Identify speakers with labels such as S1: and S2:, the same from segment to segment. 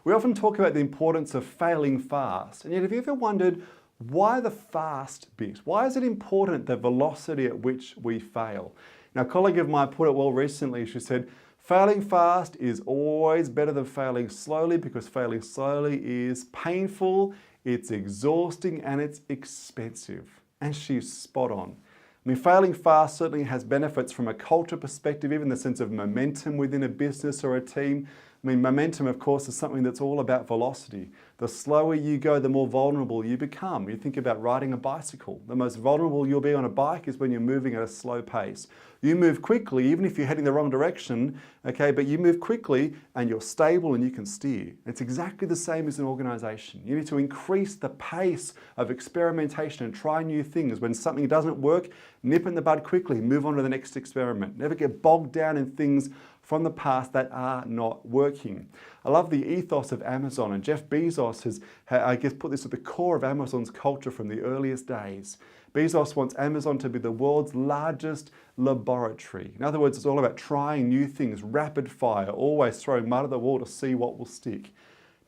S1: We often talk about the importance of failing fast, and yet have you ever wondered why the fast bit? Why is it important, the velocity at which we fail? Now, a colleague of mine put it well recently. She said, failing fast is always better than failing slowly because failing slowly is painful, it's exhausting, and it's expensive. And she's spot on. I mean, failing fast certainly has benefits from a culture perspective, even the sense of momentum within a business or a team. I mean, momentum, of course, is something that's all about velocity. The slower you go, the more vulnerable you become. You think about riding a bicycle. The most vulnerable you'll be on a bike is when you're moving at a slow pace. You move quickly, even if you're heading the wrong direction, okay, but you move quickly and you're stable and you can steer. It's exactly the same as an organization. You need to increase the pace of experimentation and try new things. When something doesn't work, nip in the bud quickly, move on to the next experiment. Never get bogged down in things from the past that are not working. I love the ethos of Amazon, and Jeff Bezos has, I guess, put this at the core of Amazon's culture from the earliest days. Bezos wants Amazon to be the world's largest laboratory. In other words, it's all about trying new things, rapid fire, always throwing mud at the wall to see what will stick.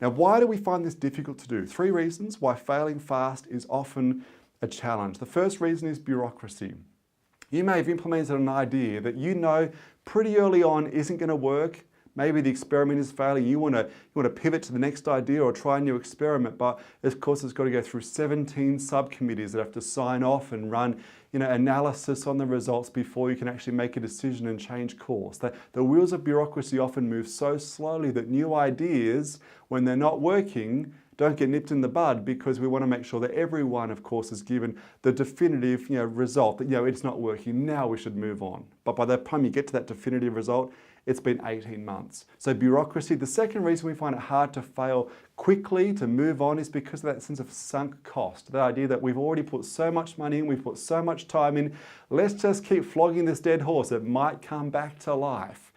S1: Now, why do we find this difficult to do? 3 reasons why failing fast is often a challenge. The first reason is bureaucracy. You may have implemented an idea that you know pretty early on isn't going to work. Maybe the experiment is failing. You want to pivot to the next idea or try a new experiment, but of course it's got to go through 17 subcommittees that have to sign off and run analysis on the results before you can actually make a decision and change course. The wheels of bureaucracy often move so slowly that new ideas, when they're not working, don't get nipped in the bud, because we want to make sure that everyone, of course, is given the definitive result that it's not working, now we should move on. But by the time you get to that definitive result, it's been 18 months. So bureaucracy. The second reason we find it hard to fail quickly, to move on, is because of that sense of sunk cost. The idea that we've already put so much money in, we've put so much time in, let's just keep flogging this dead horse. It might come back to life.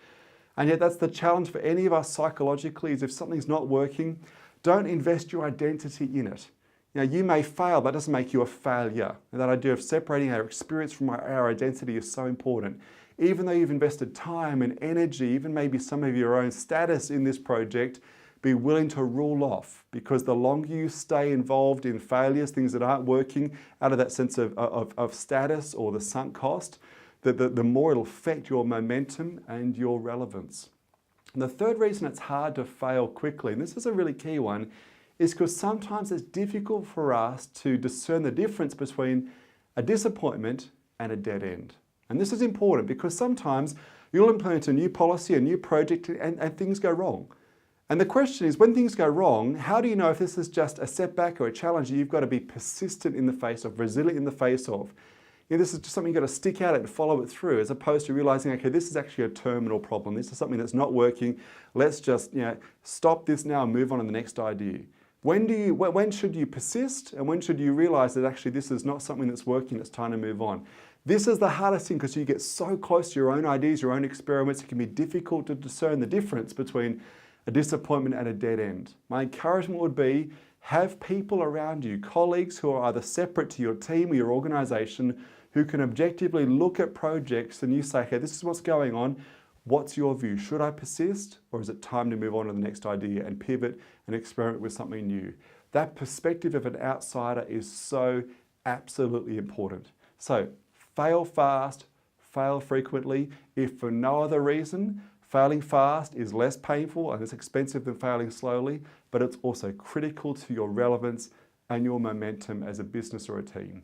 S1: And yet that's the challenge for any of us psychologically, is if something's not working, don't invest your identity in it. You may fail, but that doesn't make you a failure. And that idea of separating our experience from our identity is so important. Even though you've invested time and energy, even maybe some of your own status in this project, be willing to rule off, because the longer you stay involved in failures, things that aren't working, out of that sense of status or the sunk cost, the more it'll affect your momentum and your relevance. And the third reason it's hard to fail quickly, and this is a really key one, is because sometimes it's difficult for us to discern the difference between a disappointment and a dead end. And this is important because sometimes you'll implement a new policy, a new project, and things go wrong. And the question is, when things go wrong, how do you know if this is just a setback or a challenge that you've got to be persistent in the face of, resilient in the face of? This is just something you've got to stick at it and follow it through, as opposed to realizing, okay, this is actually a terminal problem. This is something that's not working. Let's just stop this now and move on to the next idea. When should you persist, and when should you realize that actually this is not something that's working, it's time to move on? This is the hardest thing, because you get so close to your own ideas, your own experiments, it can be difficult to discern the difference between a disappointment and a dead end. My encouragement would be, have people around you, colleagues who are either separate to your team or your organization, who can objectively look at projects and you say, okay, this is what's going on. What's your view? Should I persist, or is it time to move on to the next idea and pivot and experiment with something new? That perspective of an outsider is so absolutely important. So fail fast, fail frequently. If for no other reason, failing fast is less painful and it's expensive than failing slowly, but it's also critical to your relevance and your momentum as a business or a team.